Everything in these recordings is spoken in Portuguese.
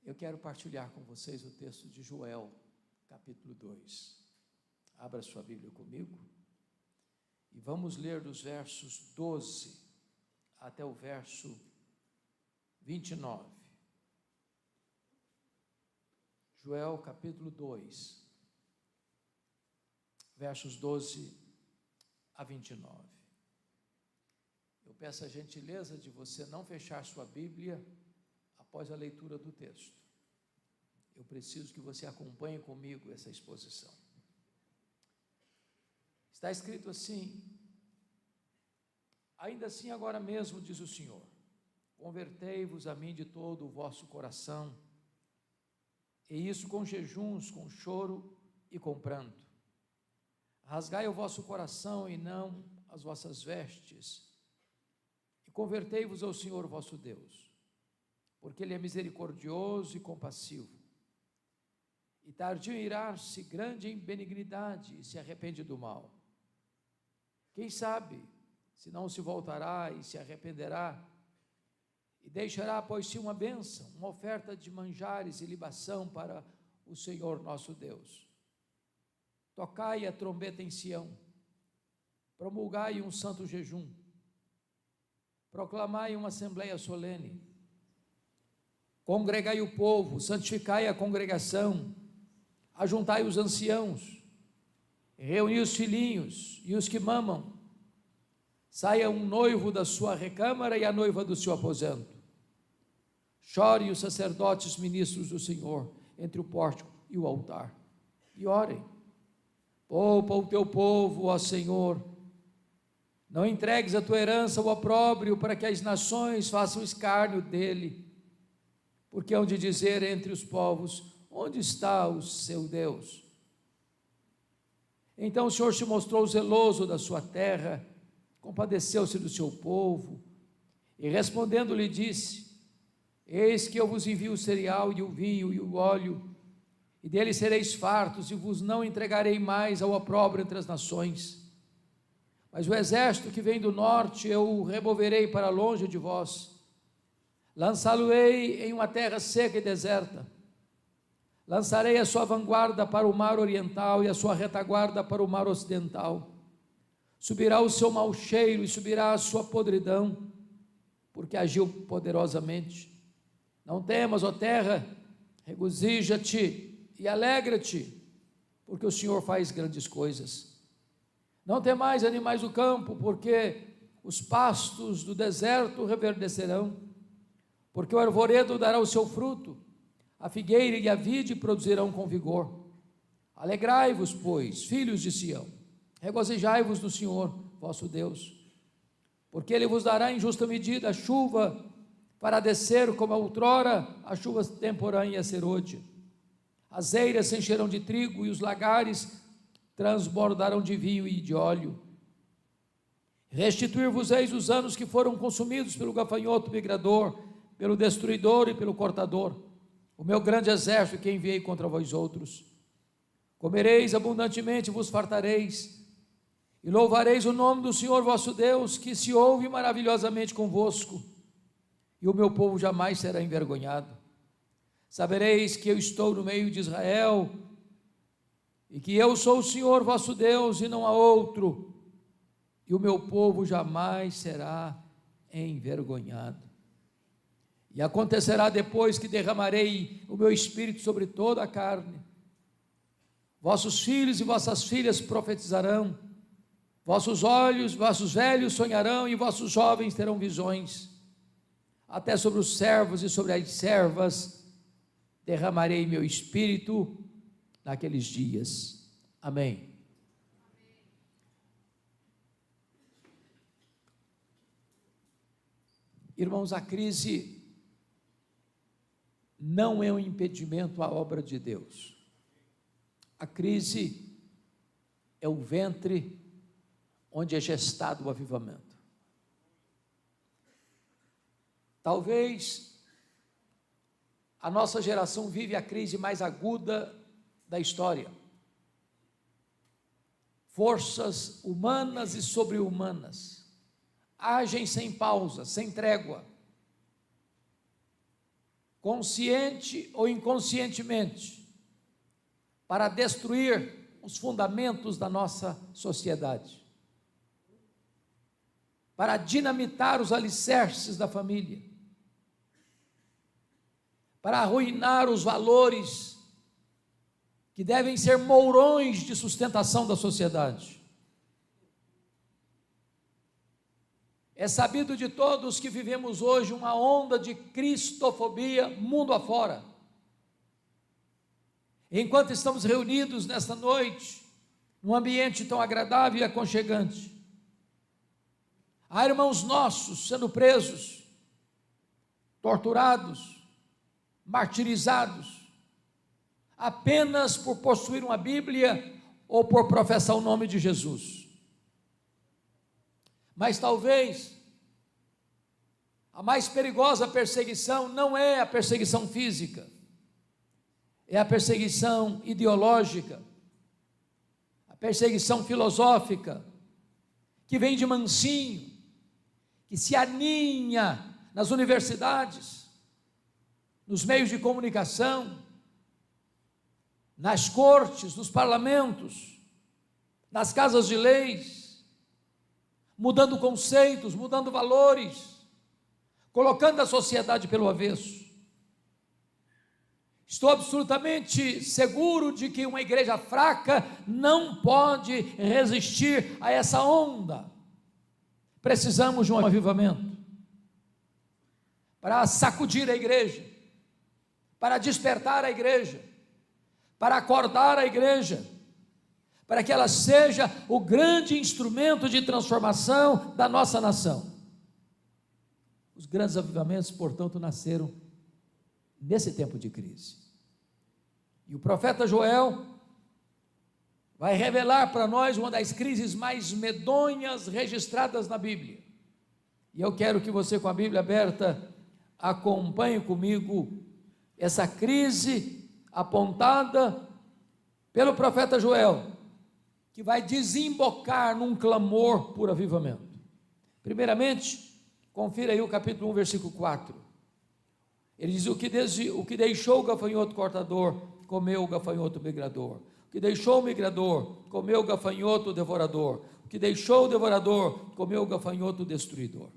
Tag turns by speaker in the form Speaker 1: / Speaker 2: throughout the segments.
Speaker 1: Eu quero partilhar com vocês o texto de Joel, capítulo 2. Abra sua Bíblia comigo e vamos ler dos versos 12 até o verso 29. Joel, capítulo 2, versos 12 a 29. Eu peço a gentileza de você não fechar sua Bíblia após a leitura do texto. Eu preciso que você acompanhe comigo essa exposição. Está escrito assim: ainda assim agora mesmo, diz o Senhor, convertei-vos a mim de todo o vosso coração, e isso com jejuns, com choro e com pranto. Rasgai o vosso coração e não as vossas vestes, e convertei-vos ao Senhor vosso Deus, porque Ele é misericordioso e compassivo, e tardio em irar-se, grande em benignidade, e se arrepende do mal. Quem sabe, se não se voltará e se arrependerá, e deixará após si uma bênção, uma oferta de manjares e libação para o Senhor nosso Deus. Tocai a trombeta em Sião, promulgai um santo jejum, proclamai uma assembleia solene, congregai o povo, santificai a congregação, ajuntai os anciãos, reuni os filhinhos e os que mamam, saia um noivo da sua recâmara e a noiva do seu aposento. Chorem os sacerdotes ministros do Senhor entre o pórtico e o altar, e orem. Poupa o teu povo, ó Senhor, não entregues a tua herança ao opróbrio, para que as nações façam escárnio dele, porque hão de dizer entre os povos: onde está o seu Deus? Então o Senhor se mostrou zeloso da sua terra, compadeceu-se do seu povo, e respondendo lhe disse: eis que eu vos envio o cereal e o vinho e o óleo, e dele sereis fartos, e vos não entregarei mais ao opróbrio entre as nações. Mas o exército que vem do norte eu o removerei para longe de vós, lançá-lo-ei em uma terra seca e deserta. Lançarei a sua vanguarda para o mar oriental e a sua retaguarda para o mar ocidental. Subirá o seu mau cheiro e subirá a sua podridão, porque agiu poderosamente. Não temas, ó terra, regozija-te e alegra-te, porque o Senhor faz grandes coisas. Não temais, animais do campo, porque os pastos do deserto reverdecerão, porque o arvoredo dará o seu fruto, a figueira e a vide produzirão com vigor. Alegrai-vos, pois, filhos de Sião, regozijai-vos no Senhor vosso Deus, porque Ele vos dará em justa medida a chuva para descer como outrora a chuva temporânea serôdia. As eiras se encherão de trigo e os lagares transbordarão de vinho e de óleo. Restituir-vos-eis os anos que foram consumidos pelo gafanhoto migrador, pelo destruidor e pelo cortador, o meu grande exército que enviei contra vós outros. Comereis abundantemente e vos fartareis, e louvareis o nome do Senhor vosso Deus, que se ouve maravilhosamente convosco, e o meu povo jamais será envergonhado. Sabereis que eu estou no meio de Israel, e que eu sou o Senhor vosso Deus, e não há outro, e o meu povo jamais será envergonhado. E acontecerá depois que derramarei o meu espírito sobre toda a carne. Vossos filhos e vossas filhas profetizarão, vossos velhos sonharão, e vossos jovens terão visões. Até sobre os servos e sobre as servas derramarei meu espírito naqueles dias. Amém. Irmãos, a crise não é um impedimento à obra de Deus. A crise é o ventre onde é gestado o avivamento. Talvez a nossa geração vive a crise mais aguda da história. Forças humanas e sobre-humanas agem sem pausa, sem trégua, consciente ou inconscientemente, para destruir os fundamentos da nossa sociedade, para dinamitar os alicerces da família, para arruinar os valores que devem ser mourões de sustentação da sociedade. É sabido de todos que vivemos hoje uma onda de cristofobia mundo afora. Enquanto estamos reunidos nesta noite, num ambiente tão agradável e aconchegante, há irmãos nossos sendo presos, torturados, martirizados, apenas por possuir uma Bíblia ou por professar o nome de Jesus. Mas talvez a mais perigosa perseguição não é a perseguição física, é a perseguição ideológica, a perseguição filosófica, que vem de mansinho, que se aninha nas universidades, nos meios de comunicação, nas cortes, nos parlamentos, nas casas de leis, mudando conceitos, mudando valores, colocando a sociedade pelo avesso. Estou absolutamente seguro de que uma igreja fraca não pode resistir a essa onda. Precisamos de um avivamento para sacudir a igreja, para despertar a igreja, para acordar a igreja, para que ela seja o grande instrumento de transformação da nossa nação. Os grandes avivamentos, portanto, nasceram nesse tempo de crise. E o profeta Joel vai revelar para nós uma das crises mais medonhas registradas na Bíblia. E eu quero que você, com a Bíblia aberta, acompanhe comigo essa crise apontada pelo profeta Joel, que vai desembocar num clamor por avivamento. Primeiramente, confira aí o capítulo 1, versículo 4. Ele diz: o que deixou o gafanhoto cortador, comeu o gafanhoto migrador. O que deixou o migrador, comeu o gafanhoto devorador. O que deixou o devorador, comeu o gafanhoto destruidor.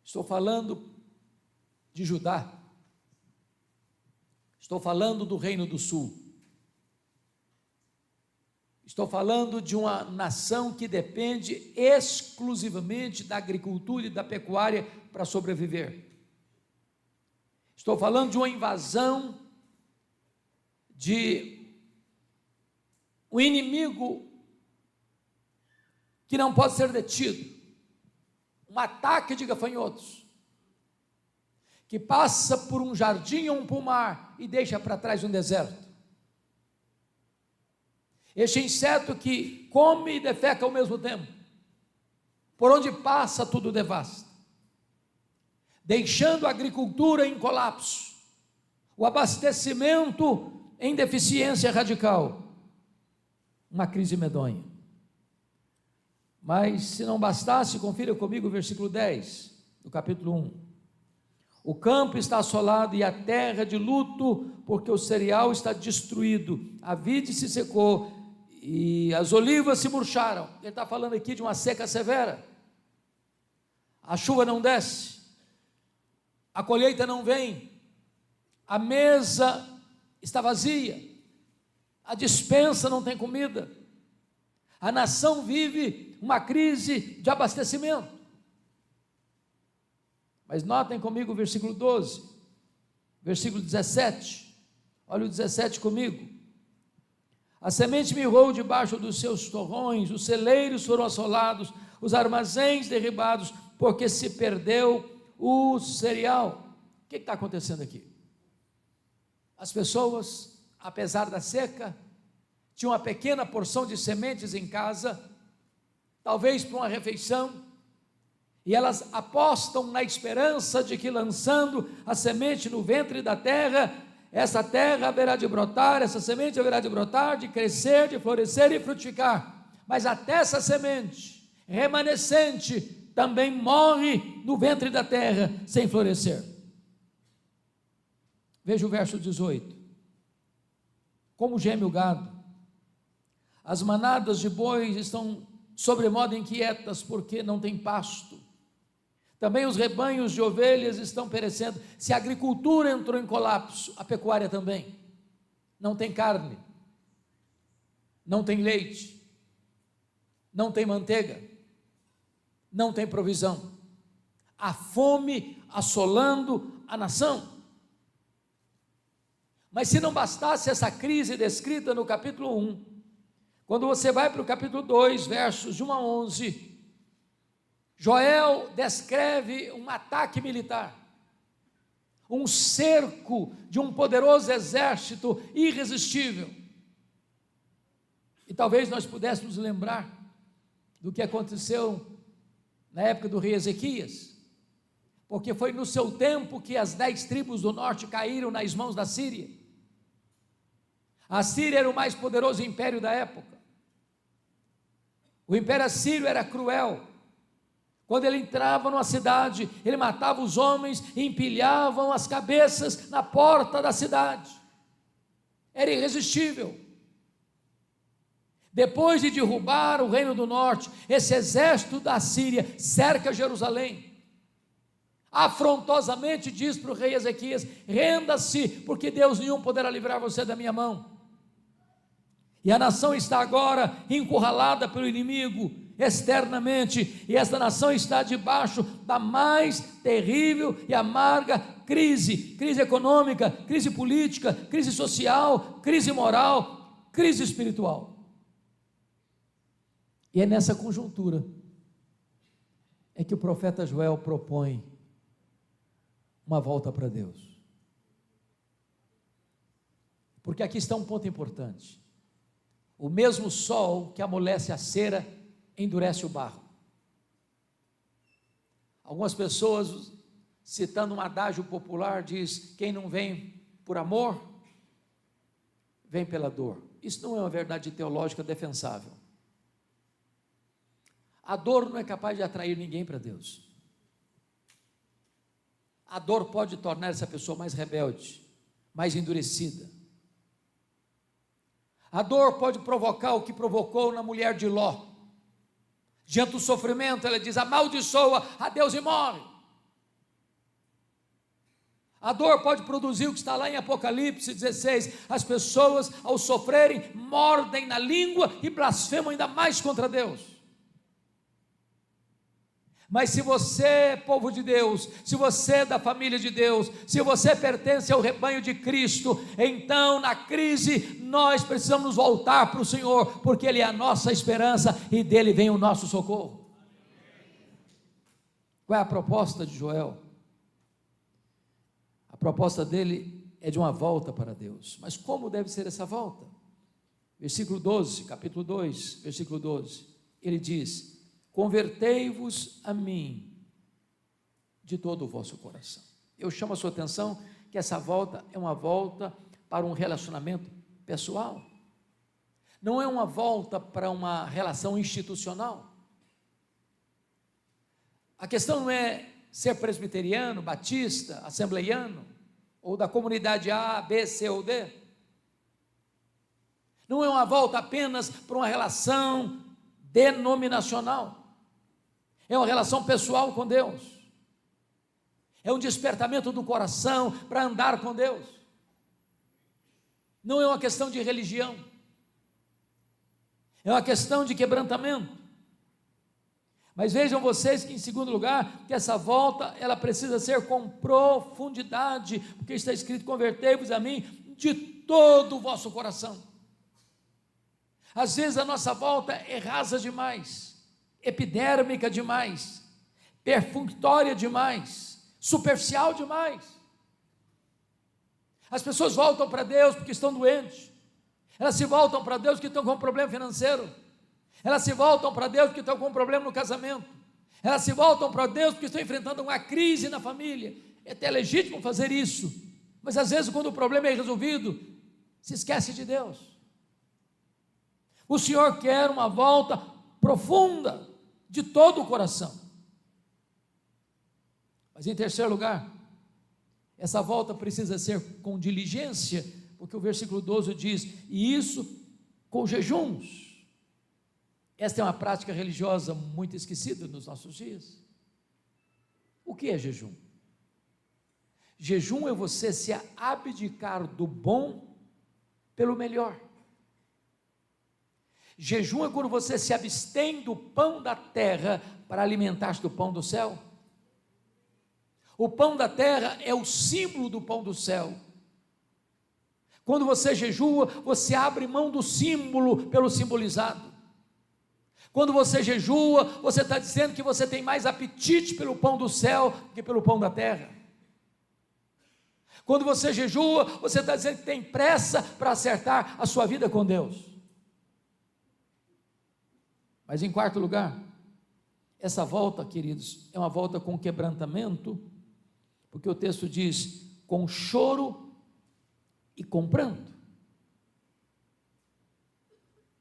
Speaker 1: Estou falando de Judá. Estou falando do Reino do Sul. Estou falando de uma nação que depende exclusivamente da agricultura e da pecuária para sobreviver. Estou falando de uma invasão de um inimigo que não pode ser detido, um ataque de gafanhotos, que passa por um jardim ou um pomar e deixa para trás um deserto. Este inseto que come e defeca ao mesmo tempo, por onde passa tudo devasta, deixando a agricultura em colapso, o abastecimento em deficiência radical, uma crise medonha. Mas se não bastasse, confira comigo o versículo 10 do capítulo 1. O campo está assolado e a terra de luto, porque o cereal está destruído, a vide se secou e as olivas se murcharam. Ele está falando aqui de uma seca severa. A chuva não desce, a colheita não vem, a mesa está vazia, a despensa não tem comida, a nação vive uma crise de abastecimento. Mas notem comigo o versículo 12, versículo 17, olha o 17 comigo. A semente mirrou debaixo dos seus torrões, os celeiros foram assolados, os armazéns derribados, porque se perdeu o cereal. O que está acontecendo aqui? As pessoas, apesar da seca, tinham uma pequena porção de sementes em casa, talvez para uma refeição, e elas apostam na esperança de que, lançando a semente no ventre da terra, essa terra haverá de brotar, essa semente haverá de brotar, de crescer, de florescer e frutificar. Mas até essa semente remanescente também morre no ventre da terra sem florescer. Veja o verso 18. Como geme o gado, as manadas de bois estão sobremodo inquietas, porque não tem pasto. Também os rebanhos de ovelhas estão perecendo. Se a agricultura entrou em colapso, a pecuária também. Não tem carne, não tem leite, não tem manteiga, não tem provisão. A fome assolando a nação. Mas se não bastasse essa crise descrita no capítulo 1, quando você vai para o capítulo 2, versos de 1 a 11, Joel descreve um ataque militar, um cerco de um poderoso exército irresistível. E talvez nós pudéssemos lembrar do que aconteceu na época do rei Ezequias, porque foi no seu tempo que as 10 tribos do norte caíram nas mãos da Síria. A Síria era o mais poderoso império da época. O império assírio era cruel. Quando ele entrava numa cidade, ele matava os homens e empilhavam as cabeças na porta da cidade. Era irresistível. Depois de derrubar o reino do norte, esse exército da Síria cerca Jerusalém. Afrontosamente diz para o rei Ezequias: renda-se, porque Deus nenhum poderá livrar você da minha mão. E a nação está agora encurralada pelo inimigo externamente, e esta nação está debaixo da mais terrível e amarga crise econômica, crise política, crise social, crise moral, crise espiritual. E é nessa conjuntura é que o profeta Joel propõe uma volta para Deus. Porque aqui está um ponto importante. O mesmo sol que amolece a cera endurece o barro. Algumas pessoas, citando um adágio popular, diz: quem não vem por amor, vem pela dor. Isso não é uma verdade teológica defensável. A dor não é capaz de atrair ninguém para Deus. A dor pode tornar essa pessoa mais rebelde, mais endurecida. A dor pode provocar o que provocou na mulher de Ló. Diante do sofrimento, ela diz: amaldiçoa a Deus e morre. A dor pode produzir o que está lá em Apocalipse 16: as pessoas, ao sofrerem, mordem na língua e blasfemam ainda mais contra Deus. Mas se você é povo de Deus, se você é da família de Deus, se você pertence ao rebanho de Cristo, então na crise nós precisamos nos voltar para o Senhor, porque Ele é a nossa esperança e dele vem o nosso socorro. Qual é a proposta de Joel? A proposta dele é de uma volta para Deus. Mas como deve ser essa volta? Versículo 12, capítulo 2, versículo 12, ele diz: convertei-vos a mim de todo o vosso coração. Eu chamo a sua atenção que essa volta é uma volta para um relacionamento pessoal. Não é uma volta para uma relação institucional. A questão não é ser presbiteriano, batista, assembleiano, ou da comunidade A, B, C ou D. Não é uma volta apenas para uma relação denominacional. É uma relação pessoal com Deus. É um despertamento do coração para andar com Deus. Não é uma questão de religião. É uma questão de quebrantamento. Mas vejam vocês que, em segundo lugar, que essa volta, ela precisa ser com profundidade, porque está escrito: convertei-vos a mim de todo o vosso coração. Às vezes a nossa volta é rasa demais, epidérmica demais, perfunctória demais, superficial demais. As pessoas voltam para Deus porque estão doentes, elas se voltam para Deus porque estão com um problema financeiro, elas se voltam para Deus porque estão com um problema no casamento, elas se voltam para Deus porque estão enfrentando uma crise na família. É até legítimo fazer isso, mas às vezes quando o problema é resolvido, se esquece de Deus. O Senhor quer uma volta profunda, de todo o coração. Mas em terceiro lugar, Essa volta precisa ser com diligência, porque o versículo 12 diz: e isso com jejuns. Esta é uma prática religiosa muito esquecida nos nossos dias. O que é jejum? Jejum é você se abdicar do bom pelo melhor. Jejum é quando você se abstém do pão da terra para alimentar-se do pão do céu. O pão da terra é o símbolo do pão do céu. Quando você jejua, você abre mão do símbolo pelo simbolizado. Quando você jejua, você está dizendo que você tem mais apetite pelo pão do céu que pelo pão da terra. Quando você jejua, você está dizendo que tem pressa para acertar a sua vida com Deus. Mas em quarto lugar, essa volta, queridos, é uma volta com quebrantamento, porque o texto diz: com choro e com pranto.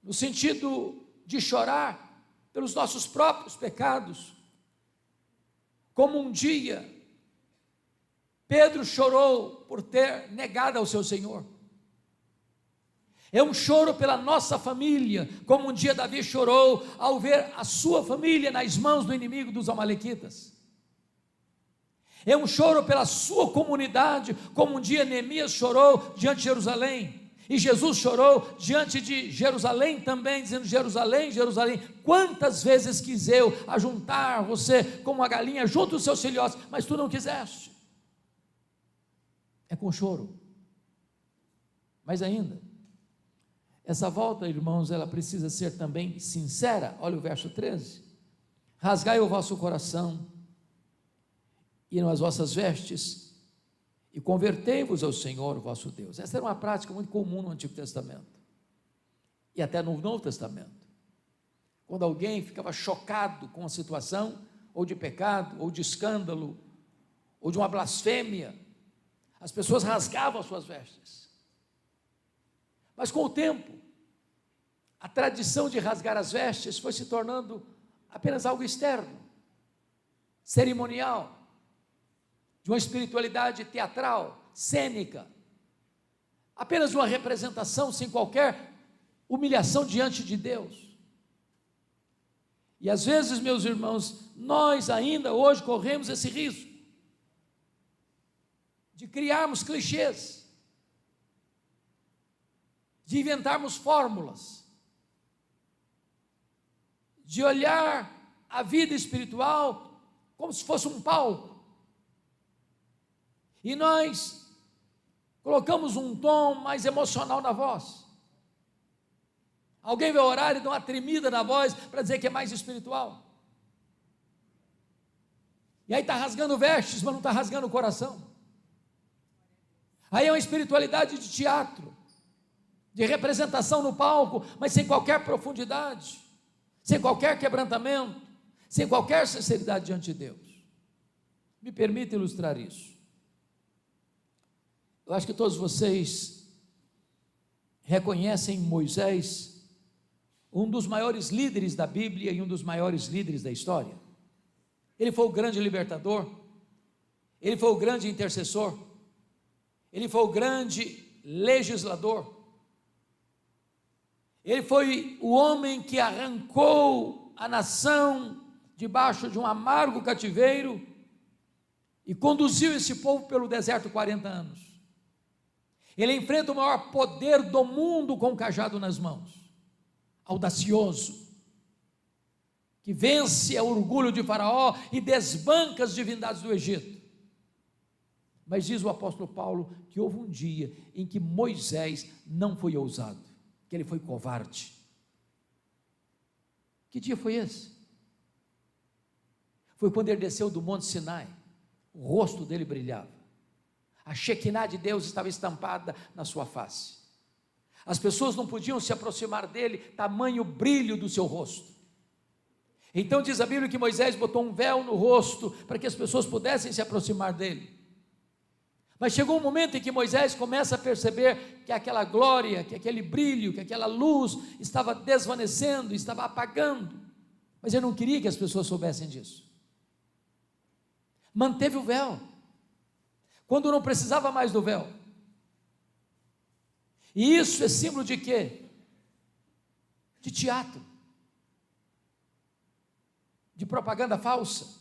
Speaker 1: No sentido de chorar pelos nossos próprios pecados, como um dia Pedro chorou por ter negado ao seu Senhor. É um choro pela nossa família, como um dia Davi chorou ao ver a sua família nas mãos do inimigo dos amalequitas. É um choro pela sua comunidade, como um dia Neemias chorou diante de Jerusalém, e Jesus chorou diante de Jerusalém também, dizendo: Jerusalém, Jerusalém, quantas vezes quis eu ajuntar você como uma galinha junto aos seus filhotes, mas tu não quiseste. É com choro. Mas ainda, essa volta, irmãos, ela precisa ser também sincera. Olha o verso 13: rasgai o vosso coração e nas vossas vestes, e convertei-vos ao Senhor vosso Deus. Essa era uma prática muito comum no Antigo Testamento, e até no Novo Testamento. Quando alguém ficava chocado com a situação, ou de pecado, ou de escândalo, ou de uma blasfêmia, as pessoas rasgavam as suas vestes. Mas com o tempo, a tradição de rasgar as vestes foi se tornando apenas algo externo, cerimonial, de uma espiritualidade teatral, cênica, apenas uma representação sem qualquer humilhação diante de Deus. E às vezes, meus irmãos, nós ainda hoje corremos esse risco de criarmos clichês, de inventarmos fórmulas, de olhar a vida espiritual como se fosse um palco, e nós colocamos um tom mais emocional na voz. Alguém vai orar e dá uma tremida na voz para dizer que é mais espiritual, e aí está rasgando vestes, mas não está rasgando o coração. Aí é uma espiritualidade de teatro, de representação no palco, mas sem qualquer profundidade, sem qualquer quebrantamento, sem qualquer sinceridade diante de Deus. Me permita ilustrar isso. Eu acho que todos vocês reconhecem Moisés, um dos maiores líderes da Bíblia e um dos maiores líderes da história. Ele foi o grande libertador, ele foi o grande intercessor, ele foi o grande legislador, ele foi o homem que arrancou a nação debaixo de um amargo cativeiro e conduziu esse povo pelo deserto 40 anos. Ele enfrenta o maior poder do mundo com o cajado nas mãos, audacioso, que vence o orgulho de Faraó e desbanca as divindades do Egito. Mas diz o apóstolo Paulo que houve um dia em que Moisés não foi ousado, que ele foi covarde. Que dia foi esse? Foi quando ele desceu do Monte Sinai, o rosto dele brilhava, a Shekinah de Deus estava estampada na sua face, as pessoas não podiam se aproximar dele, tamanho brilho do seu rosto. Então diz a Bíblia que Moisés botou um véu no rosto, para que as pessoas pudessem se aproximar dele. Mas chegou um momento em que Moisés começa a perceber que aquela glória, que aquele brilho, que aquela luz estava desvanecendo, estava apagando, mas ele não queria que as pessoas soubessem disso, manteve o véu. quando não precisava mais do véu. E isso é símbolo de quê? De teatro, de propaganda falsa,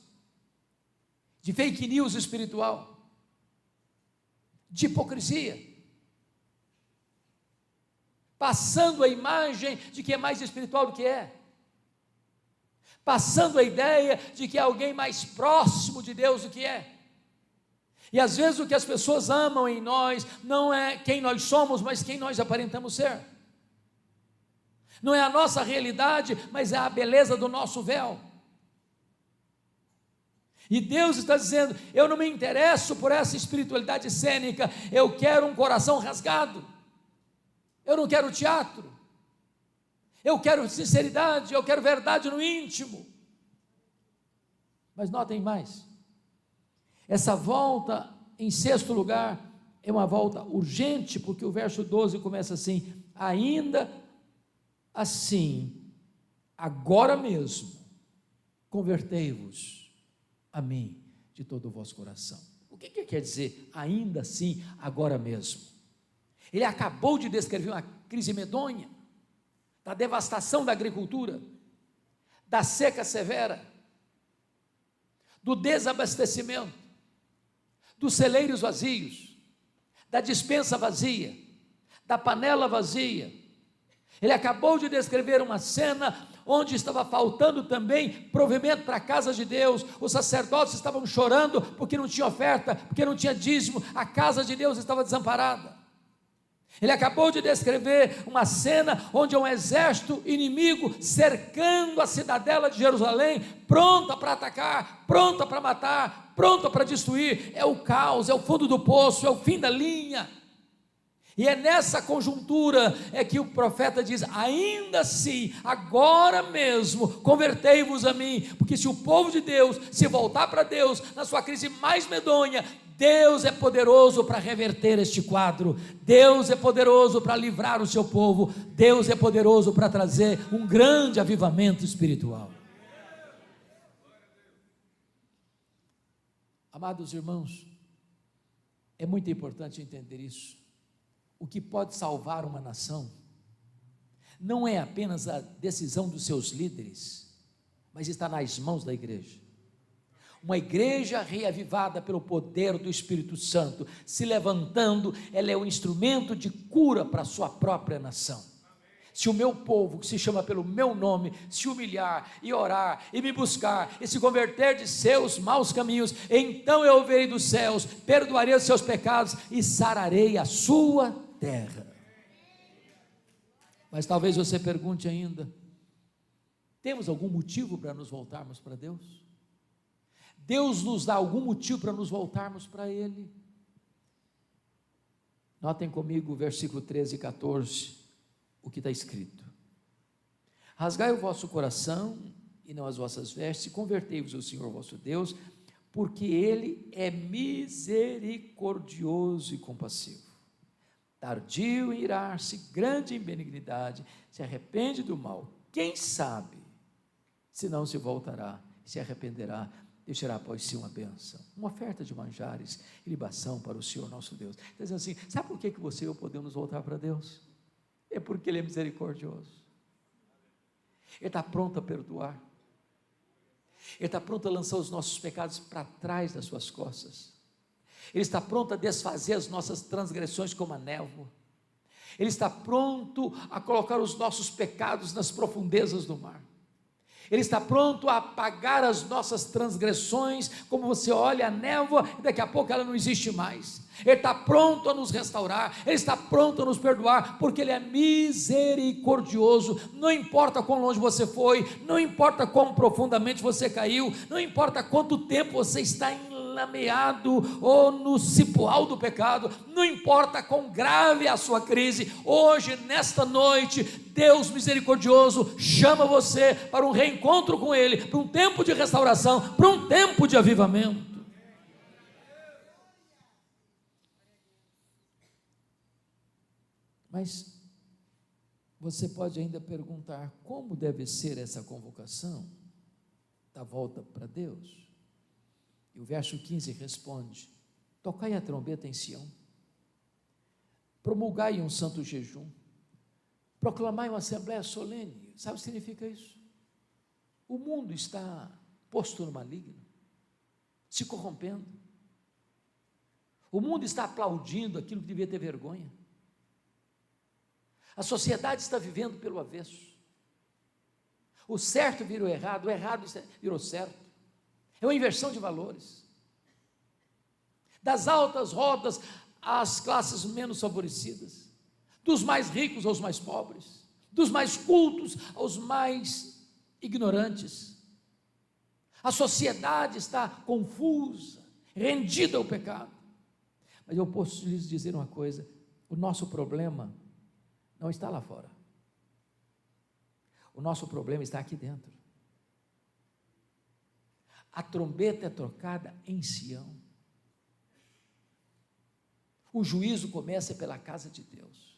Speaker 1: de fake news espiritual, de hipocrisia, passando a imagem de que é mais espiritual do que é, passando a ideia de que é alguém mais próximo de Deus do que é. E às vezes o que as pessoas amam em nós não é quem nós somos, mas quem nós aparentamos ser. Não é a nossa realidade, mas é a beleza do nosso véu. E Deus está dizendo: eu não me interesso por essa espiritualidade cênica, eu quero um coração rasgado, eu não quero teatro, eu quero sinceridade, eu quero verdade no íntimo. Mas notem mais, essa volta, em sexto lugar, é uma volta urgente, porque o verso 12 começa assim: ainda assim, agora mesmo, convertei-vos a mim de todo o vosso coração. O que quer dizer ainda assim, agora mesmo? Ele acabou de descrever uma crise medonha, da devastação da agricultura, da seca severa, do desabastecimento, dos celeiros vazios, da despensa vazia, da panela vazia. Ele acabou de descrever uma cena onde estava faltando também provimento para a casa de Deus. Os sacerdotes estavam chorando porque não tinha oferta, porque não tinha dízimo, a casa de Deus estava desamparada. Ele acabou de descrever uma cena onde um exército inimigo cercando a cidadela de Jerusalém, pronta para atacar, pronta para matar, pronta para destruir. É o caos, é o fundo do poço, é o fim da linha. E é nessa conjuntura é que o profeta diz: ainda assim, agora mesmo, convertei-vos a mim, porque se o povo de Deus se voltar para Deus, na sua crise mais medonha, Deus é poderoso para reverter este quadro, Deus é poderoso para livrar o seu povo, Deus é poderoso para trazer um grande avivamento espiritual. Amados irmãos, é muito importante entender isso. O que pode salvar uma nação não é apenas a decisão dos seus líderes, mas está nas mãos da igreja. Uma igreja reavivada pelo poder do Espírito Santo, se levantando, ela é o instrumento de cura para a sua própria nação. Se o meu povo, que se chama pelo meu nome, se humilhar e orar e me buscar e se converter de seus maus caminhos, então eu ouvirei dos céus, perdoarei os seus pecados e sararei a sua terra. Mas talvez você pergunte ainda: temos algum motivo para nos voltarmos para Deus? Deus nos dá algum motivo para nos voltarmos para Ele? Notem comigo o versículo 13 e 14, o que está escrito: rasgai o vosso coração e não as vossas vestes, e convertei-vos ao Senhor vosso Deus, porque Ele é misericordioso e compassivo, tardio em irar-se, grande em benignidade, se arrepende do mal. Quem sabe se não se voltará, se arrependerá, deixará após si uma bênção, uma oferta de manjares e libação para o Senhor nosso Deus. Está dizendo assim: sabe por que você e eu podemos voltar para Deus? É porque Ele é misericordioso, Ele está pronto a perdoar, Ele está pronto a lançar os nossos pecados para trás das suas costas, Ele está pronto a desfazer as nossas transgressões como a névoa, Ele está pronto a colocar os nossos pecados nas profundezas do mar, Ele está pronto a apagar as nossas transgressões, como você olha a névoa e daqui a pouco ela não existe mais. Ele está pronto a nos restaurar, Ele está pronto a nos perdoar, porque Ele é misericordioso. Não importa quão longe você foi, não importa quão profundamente você caiu, não importa quanto tempo você está enlameado ou no cipoal do pecado, não importa quão grave é a sua crise, hoje, nesta noite, Deus misericordioso chama você para um reencontro com Ele, para um tempo de restauração, para um tempo de avivamento. Mas você pode ainda perguntar: como deve ser essa convocação da volta para Deus? E o verso 15 responde: tocai a trombeta em Sião, promulgai um santo jejum, proclamai uma assembleia solene. Sabe o que significa isso? O mundo está posto no maligno, se corrompendo. O mundo está aplaudindo aquilo que devia ter vergonha. A sociedade está vivendo pelo avesso. O certo virou errado, o errado virou certo. É uma inversão de valores. Das altas rodas às classes menos favorecidas, dos mais ricos aos mais pobres, dos mais cultos aos mais ignorantes. A sociedade está confusa, rendida ao pecado. Mas eu posso lhes dizer uma coisa: o nosso problema não está lá fora. O nosso problema está aqui dentro. A trombeta é tocada em Sião. O juízo começa pela casa de Deus.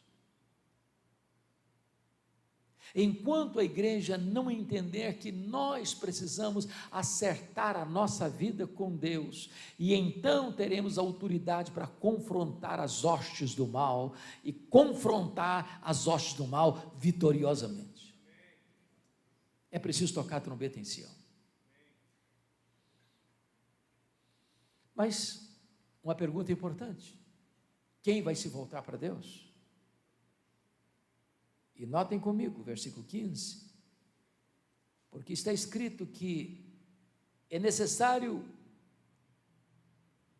Speaker 1: Enquanto a igreja não entender que nós precisamos acertar a nossa vida com Deus, e então teremos autoridade para confrontar as hostes do mal, e confrontar as hostes do mal vitoriosamente. É preciso tocar a trombeta em Sião. Mas uma pergunta importante: quem vai se voltar para Deus? E notem comigo, versículo 15, porque está escrito que é necessário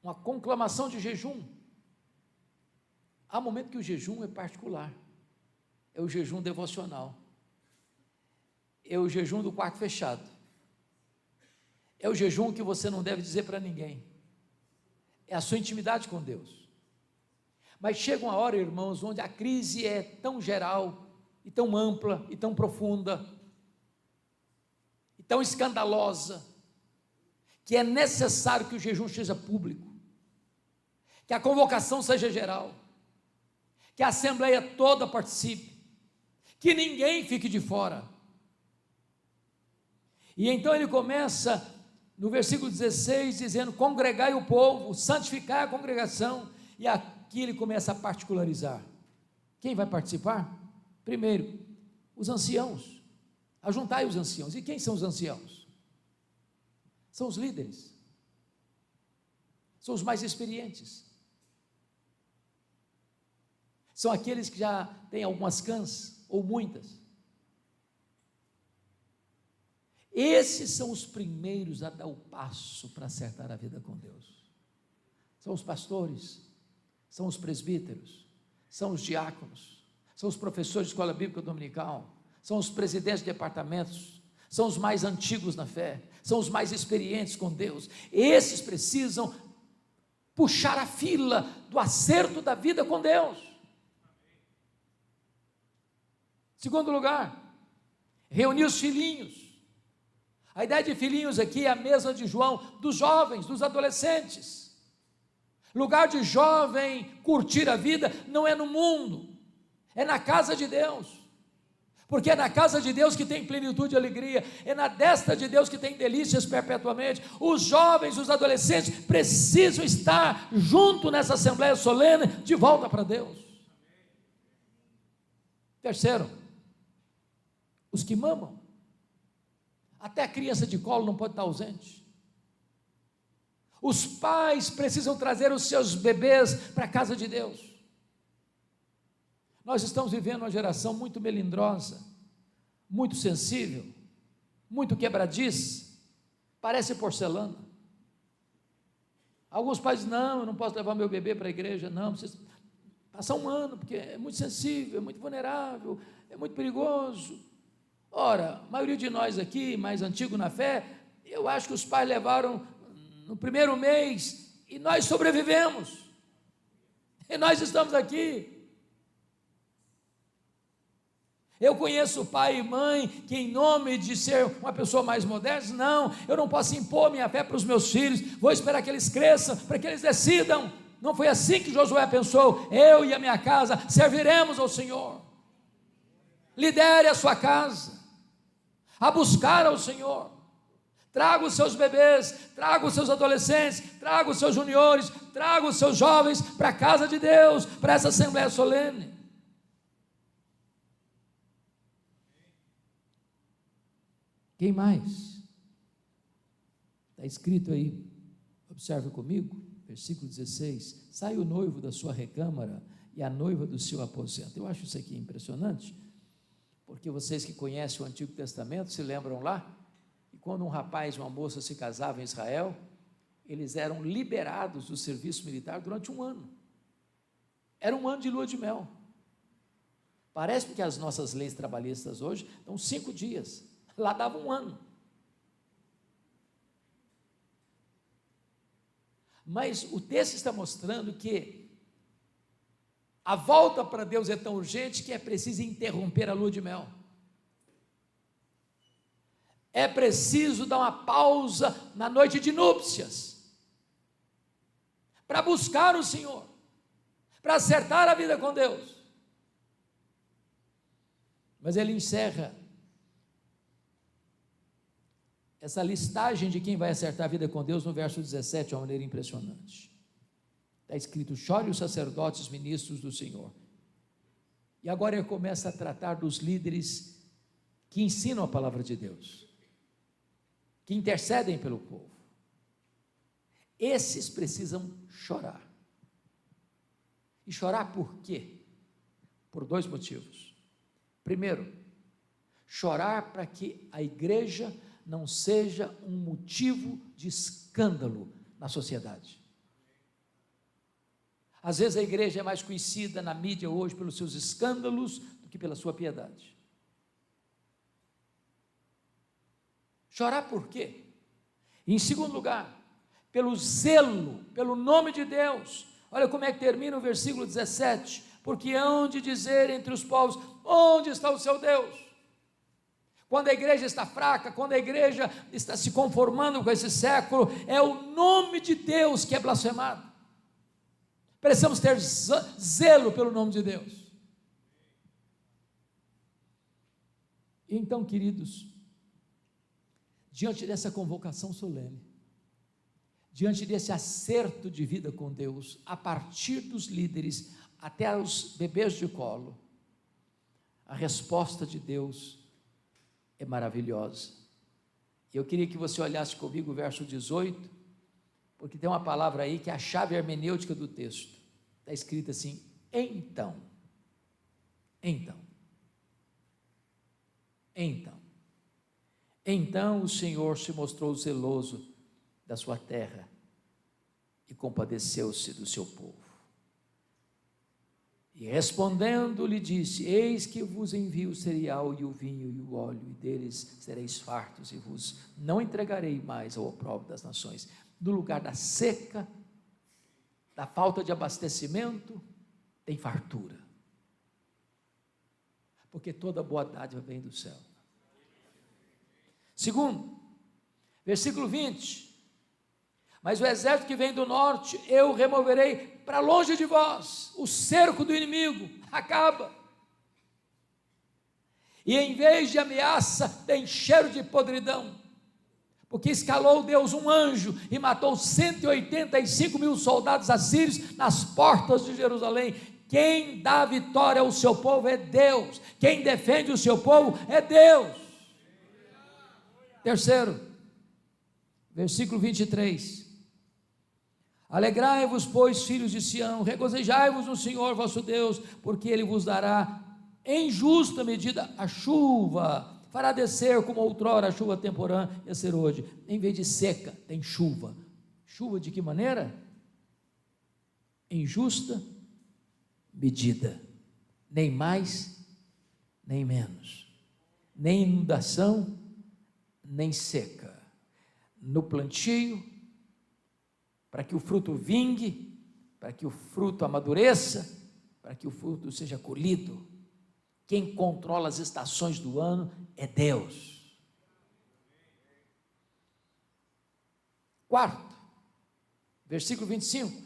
Speaker 1: uma conclamação de jejum. Há momento que o jejum é particular, é o jejum devocional, é o jejum do quarto fechado, é o jejum que você não deve dizer para ninguém, é a sua intimidade com Deus. Mas chega uma hora, irmãos, onde a crise é tão geral, e tão ampla, e tão profunda, e tão escandalosa, que é necessário que o jejum seja público, que a convocação seja geral, que a assembleia toda participe, que ninguém fique de fora. E então ele começa no versículo 16, dizendo: congregai o povo, santificai a congregação, e aqui ele começa a particularizar. Quem vai participar? Primeiro, os anciãos. Ajuntai os anciãos. E quem são os anciãos? São os líderes, são os mais experientes, são aqueles que já têm algumas cãs, ou muitas. Esses são os primeiros a dar o passo para acertar a vida com Deus. São os pastores, são os presbíteros, são os diáconos, são os professores de escola bíblica dominical, são os presidentes de departamentos, são os mais antigos na fé, são os mais experientes com Deus. Esses precisam puxar a fila do acerto da vida com Deus. Segundo lugar, reunir os filhinhos. A ideia de filhinhos aqui é a mesma de João, dos jovens, dos adolescentes. Lugar de jovem curtir a vida não é no mundo, é na casa de Deus, porque é na casa de Deus que tem plenitude e alegria, é na destra de Deus que tem delícias perpetuamente. Os jovens, os adolescentes precisam estar junto nessa assembleia solene, de volta para Deus. Terceiro, os que mamam. Até a criança de colo não pode estar ausente. Os pais precisam trazer os seus bebês para a casa de Deus. Nós estamos vivendo uma geração muito melindrosa, muito sensível, muito quebradiça, parece porcelana. Alguns pais dizem: não, eu não posso levar meu bebê para a igreja, não, precisa passar um ano, porque é muito sensível, é muito vulnerável, é muito perigoso. Ora, a maioria de nós aqui, mais antigo na fé, eu acho que os pais levaram no primeiro mês, e nós sobrevivemos, e nós estamos aqui. Eu conheço pai e mãe que, em nome de ser uma pessoa mais moderna, não, eu não posso impor minha fé para os meus filhos, vou esperar que eles cresçam, para que eles decidam. Não foi assim que Josué pensou: eu e a minha casa serviremos ao Senhor. Lidere a sua casa a buscar ao Senhor, Traga os seus bebês, traga os seus adolescentes, traga os seus juniores, traga os seus jovens para a casa de Deus, para essa assembleia solene. Quem mais? Está escrito aí, observe comigo, versículo 16: sai o noivo da sua recâmara e a noiva do seu aposento. Eu acho isso aqui impressionante, porque vocês que conhecem o Antigo Testamento se lembram lá, que quando um rapaz e uma moça se casavam em Israel, eles eram liberados do serviço militar durante um ano. Era um ano de lua de mel. Parece que as nossas leis trabalhistas hoje dão 5 dias, lá dava um ano. Mas o texto está mostrando que a volta para Deus é tão urgente que é preciso interromper a lua de mel. É preciso dar uma pausa na noite de núpcias, para buscar o Senhor, para acertar a vida com Deus. Mas ele encerra essa listagem de quem vai acertar a vida com Deus no verso 17, de uma maneira impressionante. Está escrito: chore os sacerdotes ministros do Senhor. E agora ele começa a tratar dos líderes que ensinam a palavra de Deus, que intercedem pelo povo. Esses precisam chorar. E chorar por quê? Por 2 motivos. Primeiro, chorar para que a igreja não seja um motivo de escândalo na sociedade. Às vezes a igreja é mais conhecida na mídia hoje pelos seus escândalos do que pela sua piedade. Chorar por quê? E em segundo lugar, pelo zelo, pelo nome de Deus. Olha como é que termina o versículo 17: porque hão de dizer entre os povos, onde está o seu Deus? Quando a igreja está fraca, quando a igreja está se conformando com esse século, é o nome de Deus que é blasfemado. Precisamos ter zelo pelo nome de Deus. Então, queridos, diante dessa convocação solene, diante desse acerto de vida com Deus, a partir dos líderes até os bebês de colo, a resposta de Deus é maravilhosa. Eu queria que você olhasse comigo o verso 18, porque tem uma palavra aí que é a chave hermenêutica do texto. Está escrito assim: então o Senhor se mostrou zeloso da sua terra e compadeceu-se do seu povo. E respondendo lhe disse: eis que vos envio o cereal e o vinho e o óleo, e deles sereis fartos, e vos não entregarei mais ao opróbrio das nações. No lugar da seca, da falta de abastecimento, tem fartura, porque toda boa dádiva vem do céu. Segundo, versículo 20: mas o exército que vem do norte, eu removerei para longe de vós, o cerco do inimigo acaba, e em vez de ameaça, tem cheiro de podridão, porque escalou Deus um anjo e matou 185 mil soldados assírios nas portas de Jerusalém. Quem dá vitória ao seu povo é Deus, quem defende o seu povo é Deus. Terceiro, versículo 23: alegrai-vos, pois, filhos de Sião, regozijai-vos no Senhor vosso Deus, porque Ele vos dará em justa medida a chuva, fará descer como outrora a chuva temporã e a serôdia. Em vez de seca, tem chuva. Chuva de que maneira? Em justa medida, nem mais, nem menos, nem inundação, nem seca, no plantio, para que o fruto vingue, para que o fruto amadureça, para que o fruto seja colhido. Quem controla as estações do ano é Deus. Quarto, versículo 25: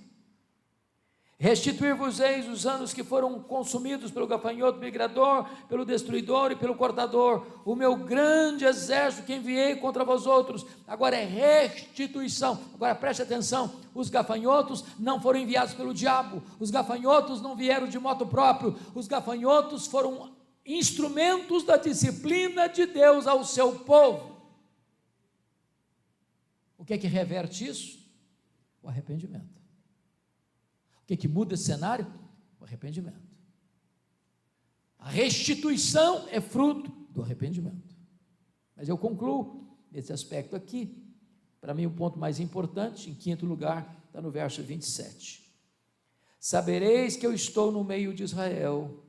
Speaker 1: Restituir-vos-eis os anos que foram consumidos pelo gafanhoto migrador, pelo destruidor e pelo cortador, o meu grande exército que enviei contra vós outros. Agora é restituição. Agora preste atenção, os gafanhotos não foram enviados pelo diabo, os gafanhotos não vieram de moto próprio, os gafanhotos foram instrumentos da disciplina de Deus ao seu povo. O que é que reverte isso? O arrependimento. O que muda esse cenário? O arrependimento. A restituição é fruto do arrependimento. Mas eu concluo nesse aspecto aqui. Para mim o ponto mais importante, em quinto lugar, está no verso 27. Sabereis que eu estou no meio de Israel,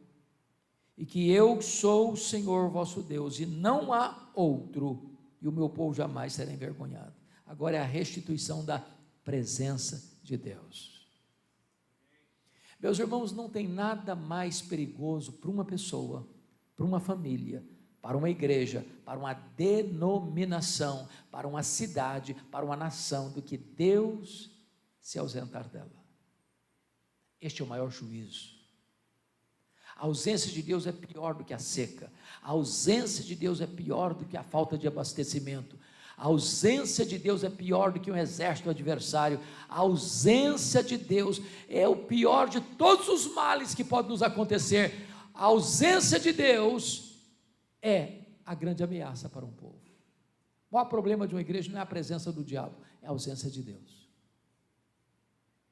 Speaker 1: e que eu sou o Senhor vosso Deus, e não há outro, e o meu povo jamais será envergonhado. Agora é a restituição da presença de Deus. Meus irmãos, não tem nada mais perigoso para uma pessoa, para uma família, para uma igreja, para uma denominação, para uma cidade, para uma nação, do que Deus se ausentar dela. Este é o maior juízo. A ausência de Deus é pior do que a seca. A ausência de Deus é pior do que a falta de abastecimento. A ausência de Deus é pior do que um exército adversário. A ausência de Deus é o pior de todos os males que podem nos acontecer. A ausência de Deus é a grande ameaça para um povo. O maior problema de uma igreja não é a presença do diabo, é a ausência de Deus.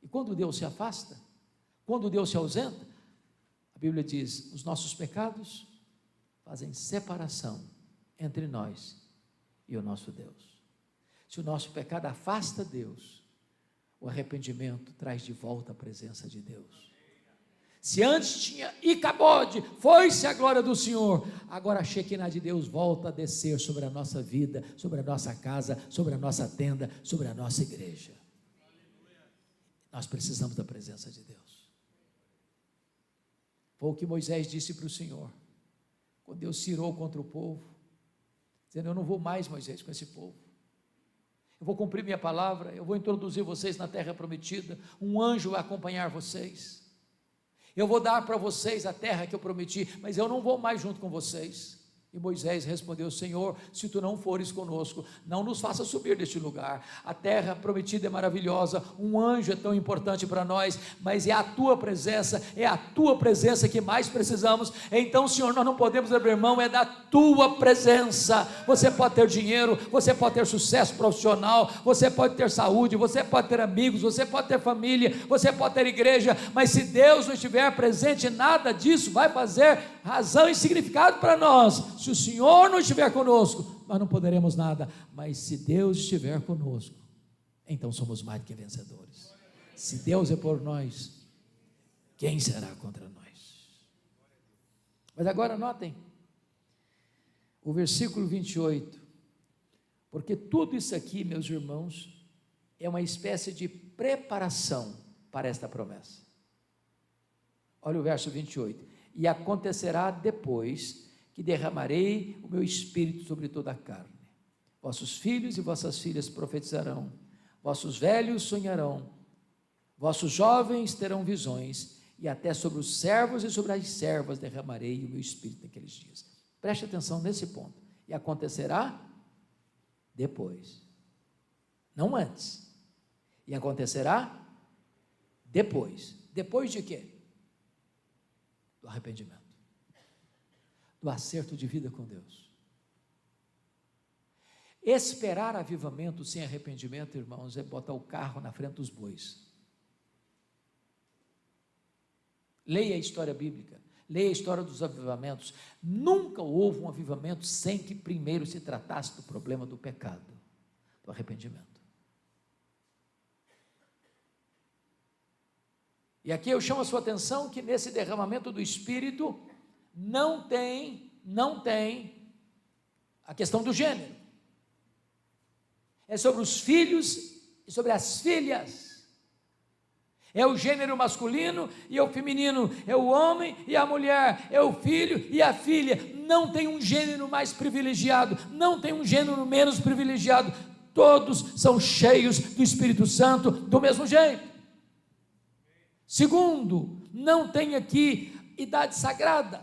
Speaker 1: E quando Deus se afasta, quando Deus se ausenta, a Bíblia diz: os nossos pecados fazem separação entre nós e o nosso Deus. Se o nosso pecado afasta Deus, o arrependimento traz de volta a presença de Deus. Se antes tinha Icabode, foi-se a glória do Senhor, agora a Shekinah de Deus volta a descer sobre a nossa vida, sobre a nossa casa, sobre a nossa tenda, sobre a nossa igreja. Nós precisamos da presença de Deus. Foi o que Moisés disse para o Senhor, quando Deus se irou contra o povo, dizendo: eu não vou mais, Moisés, com esse povo, eu vou cumprir minha palavra, eu vou introduzir vocês na terra prometida, um anjo vai acompanhar vocês, eu vou dar para vocês a terra que eu prometi, mas eu não vou mais junto com vocês. E Moisés respondeu: Senhor, se tu não fores conosco, não nos faça subir deste lugar. A terra prometida é maravilhosa, um anjo é tão importante para nós, mas é a tua presença que mais precisamos. Então, Senhor, nós não podemos abrir mão, é da tua presença. Você pode ter dinheiro, você pode ter sucesso profissional, você pode ter saúde, você pode ter amigos, você pode ter família, você pode ter igreja, mas se Deus não estiver presente, nada disso vai fazer razão e significado para nós. Se o Senhor não estiver conosco, nós não poderemos nada, mas se Deus estiver conosco, então somos mais do que vencedores. Se Deus é por nós, quem será contra nós? Mas agora notem o versículo 28, porque tudo isso aqui, meus irmãos, é uma espécie de preparação para esta promessa. Olha o verso 28, e acontecerá depois que derramarei o meu espírito sobre toda a carne, vossos filhos e vossas filhas profetizarão, vossos velhos sonharão, vossos jovens terão visões, e até sobre os servos e sobre as servas derramarei o meu espírito naqueles dias. Preste atenção nesse ponto, e acontecerá depois, não antes, e acontecerá depois. Depois de quê? Do arrependimento, do acerto de vida com Deus. Esperar avivamento sem arrependimento, irmãos, é botar o carro na frente dos bois. Leia a história bíblica, leia a história dos avivamentos. Nunca houve um avivamento sem que primeiro se tratasse do problema do pecado, do arrependimento. E aqui eu chamo a sua atenção que nesse derramamento do Espírito não tem a questão do gênero. É sobre os filhos e sobre as filhas. É o gênero masculino e o feminino, é o homem e a mulher, é o filho e a filha. Não tem um gênero mais privilegiado, não tem um gênero menos privilegiado. Todos são cheios do Espírito Santo do mesmo jeito. Segundo, não tem aqui idade sagrada.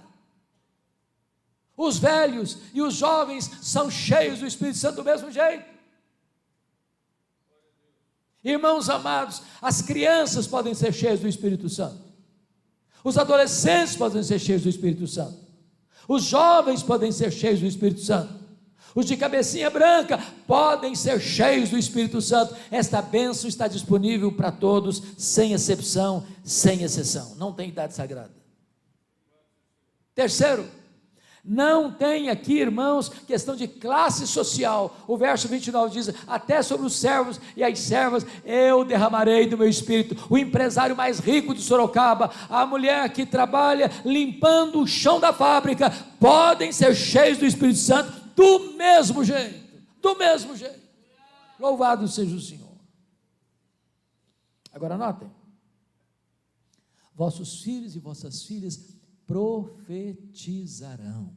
Speaker 1: Os velhos e os jovens são cheios do Espírito Santo do mesmo jeito. Irmãos amados, as crianças podem ser cheias do Espírito Santo. Os adolescentes podem ser cheios do Espírito Santo. Os jovens podem ser cheios do Espírito Santo. Os de cabecinha branca podem ser cheios do Espírito Santo. Esta bênção está disponível para todos, sem exceção, sem exceção. Não tem idade sagrada. Terceiro, não tem aqui, irmãos, questão de classe social. O verso 29 diz: até sobre os servos e as servas eu derramarei do meu espírito. O empresário mais rico de Sorocaba, a mulher que trabalha limpando o chão da fábrica, podem ser cheios do Espírito Santo do mesmo jeito, do mesmo jeito. Louvado seja o Senhor. Agora notem: vossos filhos e vossas filhas profetizarão.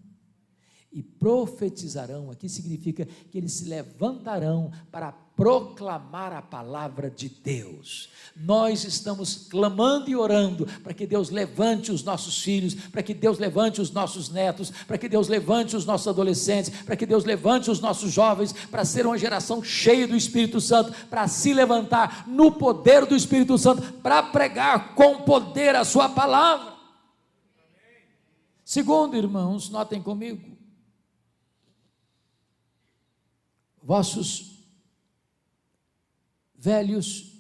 Speaker 1: E profetizarão aqui significa que eles se levantarão para proclamar a palavra de Deus. Nós estamos clamando e orando para que Deus levante os nossos filhos, para que Deus levante os nossos netos, para que Deus levante os nossos adolescentes, para que Deus levante os nossos jovens, para ser uma geração cheia do Espírito Santo, para se levantar no poder do Espírito Santo, para pregar com poder a sua palavra. Segundo, irmãos, notem comigo, vossos velhos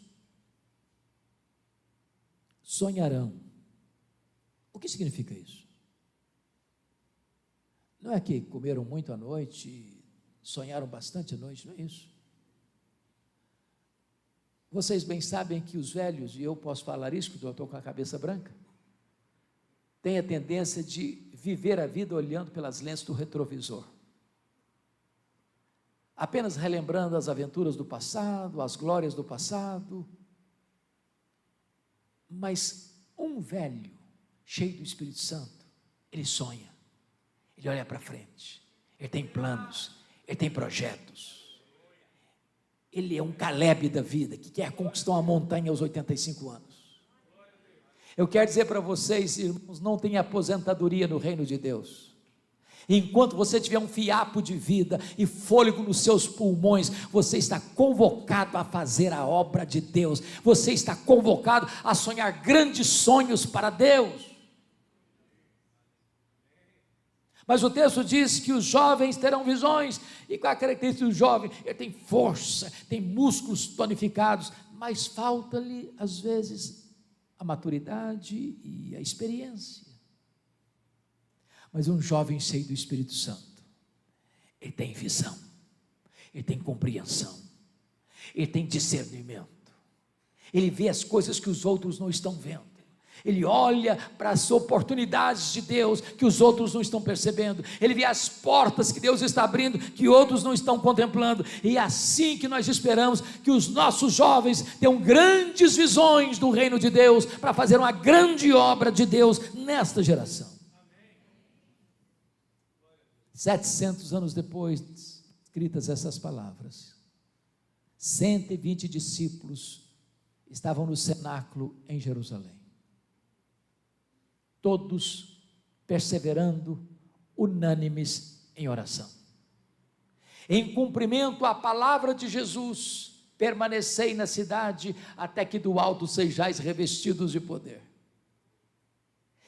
Speaker 1: sonharão. O que significa isso? Não é que comeram muito à noite, sonharam bastante à noite, não é isso? Vocês bem sabem que os velhos, e eu posso falar isso porque eu estou com a cabeça branca, têm a tendência de viver a vida olhando pelas lentes do retrovisor, apenas relembrando as aventuras do passado, as glórias do passado. Mas um velho cheio do Espírito Santo, ele sonha, ele olha para frente, ele tem planos, ele tem projetos. Ele é um Caleb da vida, que quer conquistar uma montanha aos 85 anos. Eu quero dizer para vocês, irmãos, não tem aposentadoria no reino de Deus. Enquanto você tiver um fiapo de vida e fôlego nos seus pulmões, você está convocado a fazer a obra de Deus. Você está convocado a sonhar grandes sonhos para Deus. Mas o texto diz que os jovens terão visões. E qual é a característica do jovem? Ele tem força, tem músculos tonificados, mas falta-lhe às vezes a maturidade e a experiência. Mas um jovem cheio do Espírito Santo, ele tem visão, ele tem compreensão, ele tem discernimento, ele vê as coisas que os outros não estão vendo, ele olha para as oportunidades de Deus que os outros não estão percebendo, ele vê as portas que Deus está abrindo que outros não estão contemplando. E é assim que nós esperamos que os nossos jovens tenham grandes visões do reino de Deus, para fazer uma grande obra de Deus nesta geração. 700 anos depois, escritas essas palavras, 120 discípulos estavam no cenáculo em Jerusalém, todos perseverando, unânimes em oração, em cumprimento à palavra de Jesus: permanecei na cidade, até que do alto sejais revestidos de poder.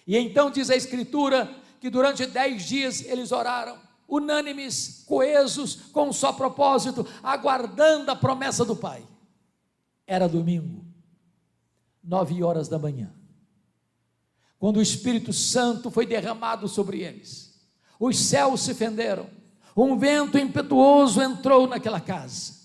Speaker 1: E então diz a Escritura, que durante 10 dias eles oraram, unânimes, coesos, com um só propósito, aguardando a promessa do Pai. Era domingo, 9 horas da manhã, quando o Espírito Santo foi derramado sobre eles. Os céus se fenderam, um vento impetuoso entrou naquela casa,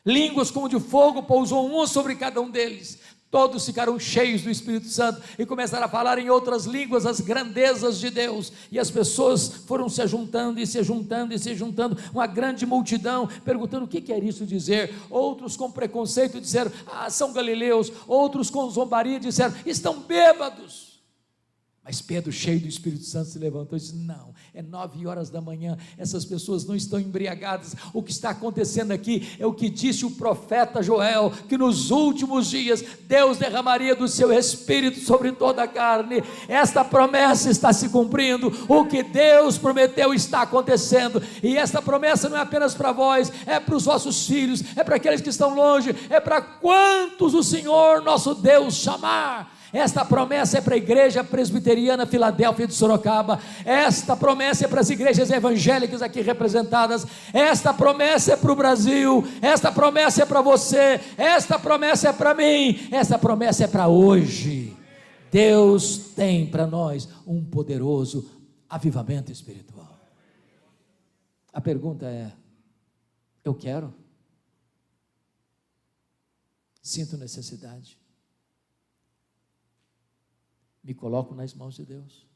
Speaker 1: línguas como de fogo pousou uma sobre cada um deles. Todos ficaram cheios do Espírito Santo e começaram a falar em outras línguas as grandezas de Deus, e as pessoas foram se juntando e se juntando e se juntando, uma grande multidão, perguntando o que quer isso dizer. Outros com preconceito disseram: são galileus. Outros com zombaria disseram: estão bêbados. Mas Pedro, cheio do Espírito Santo, se levantou e disse: não, é 9 horas da manhã, essas pessoas não estão embriagadas, o que está acontecendo aqui é o que disse o profeta Joel, que nos últimos dias Deus derramaria do seu Espírito sobre toda a carne. Esta promessa está se cumprindo, o que Deus prometeu está acontecendo, e esta promessa não é apenas para vós, é para os vossos filhos, é para aqueles que estão longe, é para quantos o Senhor nosso Deus chamar. Esta promessa é para a igreja presbiteriana Filadélfia de Sorocaba, esta promessa é para as igrejas evangélicas aqui representadas, esta promessa é para o Brasil, esta promessa é para você, esta promessa é para mim, esta promessa é para hoje. Deus tem para nós um poderoso avivamento espiritual. A pergunta é: eu quero? Sinto necessidade? Me coloco nas mãos de Deus.